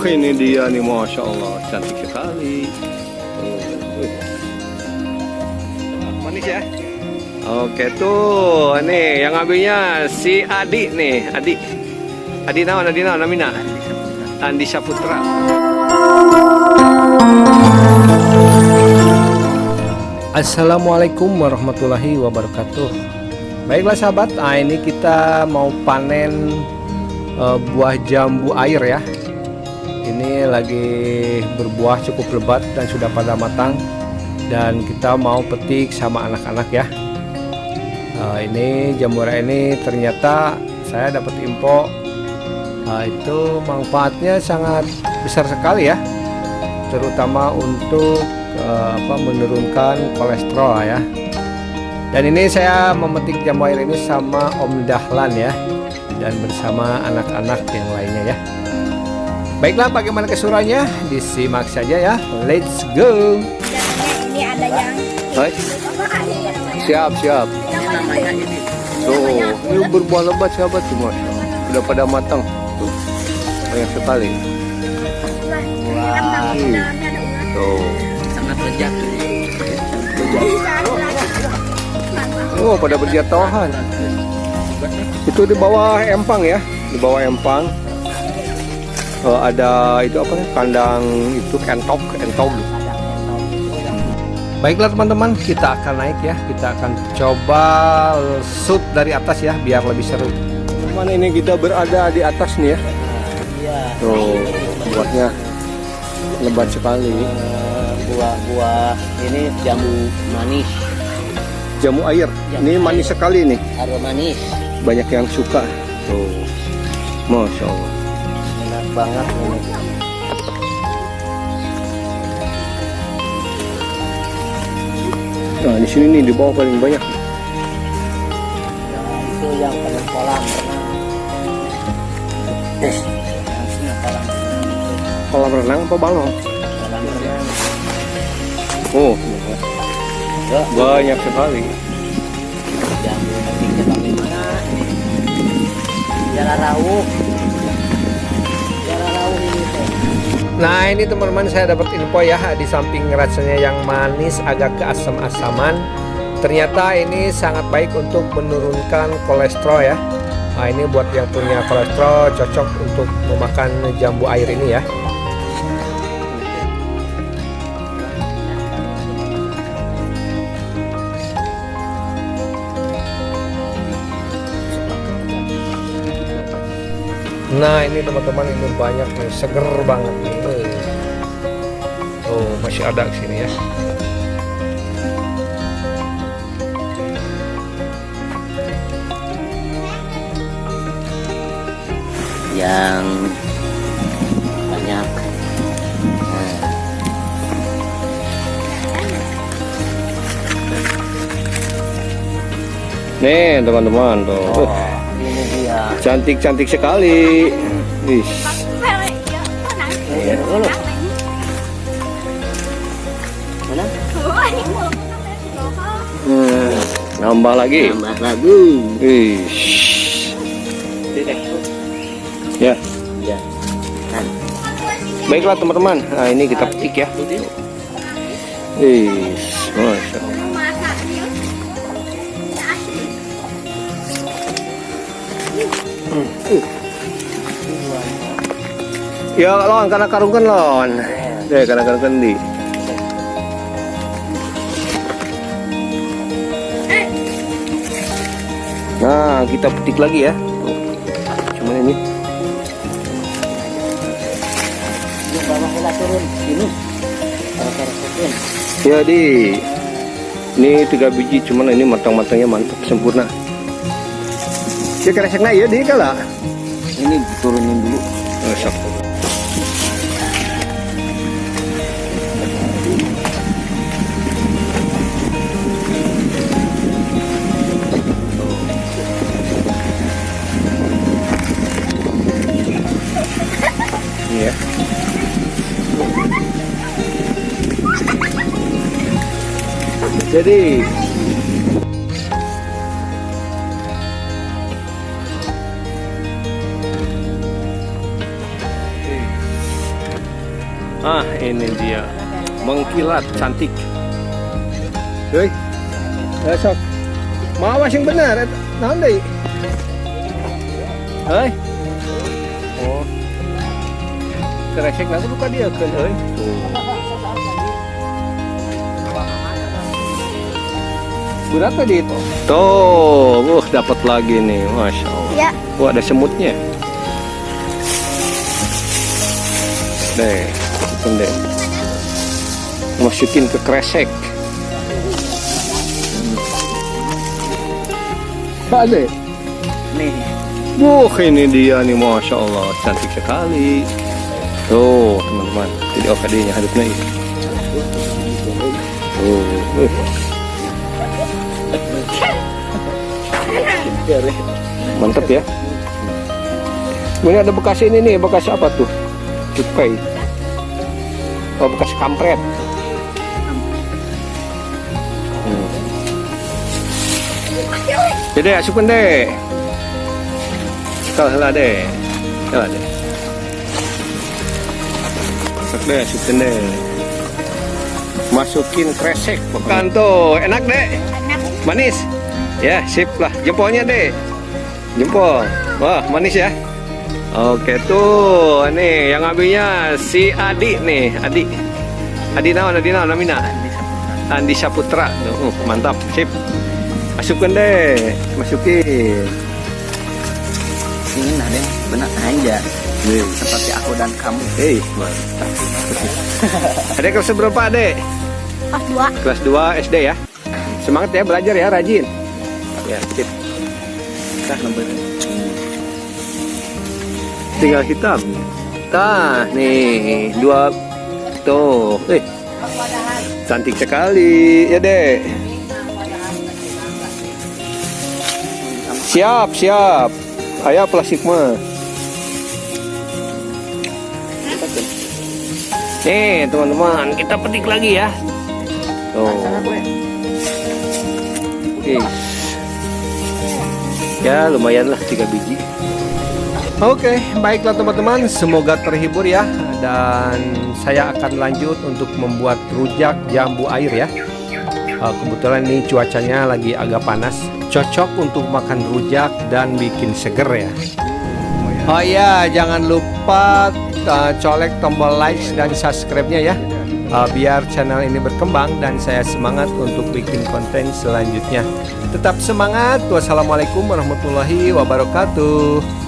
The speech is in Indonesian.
ini dia nih, Masya Allah, cantik sekali. Manis ya. Oke tuh, nih yang ngambilnya si Adi nih, Adi naon namina? Andi Saputra. Assalamualaikum warahmatullahi wabarakatuh. Baiklah sahabat, ini kita mau panen buah jambu air ya. Ini lagi berbuah cukup lebat dan sudah pada matang, dan kita mau petik sama anak-anak ya. Ini jambu air ini ternyata saya dapat info, itu manfaatnya sangat besar sekali ya, terutama untuk menurunkan kolesterol ya. Dan ini saya memetik jambu air ini sama Om Dahlan ya, dan bersama anak-anak yang lainnya ya. Baiklah, bagaimana keseruannya? Disimak saja ya. Let's go. Ini ada yang siap. namanya ini. Tuh, ini berbuah lebat sahabat semua. Sudah pada matang. Tuh, banyak sekali. Wah. Tuh, Sangat lezat. oh pada berjatuhan. Itu di bawah empang ya, di bawah empang. Ada itu apa? Kandang itu entok. Baiklah teman-teman, kita akan naik ya. Kita akan coba shoot dari atas ya, biar lebih seru. Teman, ini kita berada di atas nih ya. Iya. Tuh, buahnya lebat sekali. Buah ini jamu manis. Jamu air. Ini manis sekali nih. Aroma manis. Banyak yang suka. Tuh, Masya Allah. Enak banget ini. Nah, di sini nih di bawah paling banyak. Nah, itu yang penuh kolam renang. Kolam renang apa balong? Kolam renang. Oh, Ya, banyak sekali. jamu nanti bagaimana ini? Jalan rawuh ini teh. Nah, ini teman-teman, saya dapat info ya, di samping rasanya yang manis agak keasam-asaman, ternyata ini sangat baik untuk menurunkan kolesterol ya. Nah, ini buat yang punya kolesterol cocok untuk memakan jambu air ini ya. Nah, ini teman-teman, ini banyak nih, seger banget nih. Oh, masih ada di sini ya. Yang banyak. Nih, teman-teman, tuh. Oh, ini dia. Cantik-cantik sekali. Wih. Mana? Nambah lagi. Tambah lagu. Wih. Ya. Ya. Kan. Baiklah teman-teman. Nah, ini kita petik ya. Wih, Masya Allah. Ya, lawan karena karungkan lawan. Deh, karena karungkan di. Nah, kita petik lagi ya. Cuman ini. Bawa kita turun ini. Ya di. Ini 3 biji, cuman ini matang-matangnya mantap sempurna. Ya kereseknya ya di kala. Ini turunin dulu. Oh, sok. Ini ya. Jadi Ah, ini dia. Mengkilat cantik. Hei. Sok. Mawas yang benar. Naon deui? Hei. Oh. Keresek nanti buka dia kan, hei. Berat tadi itu. Tuh, dapat lagi nih, masya Allah. Ya. Wah, ada semutnya. Deh, deh. Masukin ke kresek. Pak deh. Nih. Ini dia nih, masya Allah, cantik sekali. Tuh, teman-teman. Jadi OKD-nya hadapnya ini. Mantap ya. Ini ada bekas ini nih, bekas apa tuh? Cukai. Oh, bekas kampret. Jadi asupan deh. Kalah deh. Kalah deh. Masak deh, asupan deh. Masukin kresek. Makan tuh, enak deh. Manis. Ya, sip lah. Jempolnya deh. Jempol. Wah, manis ya. Oke tuh, nih yang ngambilnya si Adi nih, Adi. Adi naon namina? Andi Saputra. Mantap, sip. Masukkan deh, masukin. Ini nah deh, benar aja. Seperti aku dan kamu. Mantap. Adek kelas berapa, Adek? Kelas 2. Kelas 2 SD ya. Semangat ya belajar ya, rajin. Ya, sip. Dah nomor. Tinggal hitam. Tah, nih 2 tuh. Cantik sekali ya, Dek. Siap. Ayo plastik mah. Nih, teman-teman, kita petik lagi ya. Tuh. Oke. Ya, lumayan lah 3 biji. Oke, baiklah teman-teman, semoga terhibur ya. Dan saya akan lanjut untuk membuat rujak jambu air ya. Kebetulan ini cuacanya lagi agak panas, cocok untuk makan rujak dan bikin seger ya. Oh iya, jangan lupa colek tombol like dan subscribe-nya ya, biar channel ini berkembang dan saya semangat untuk bikin konten selanjutnya. Tetap semangat. Wassalamualaikum warahmatullahi wabarakatuh.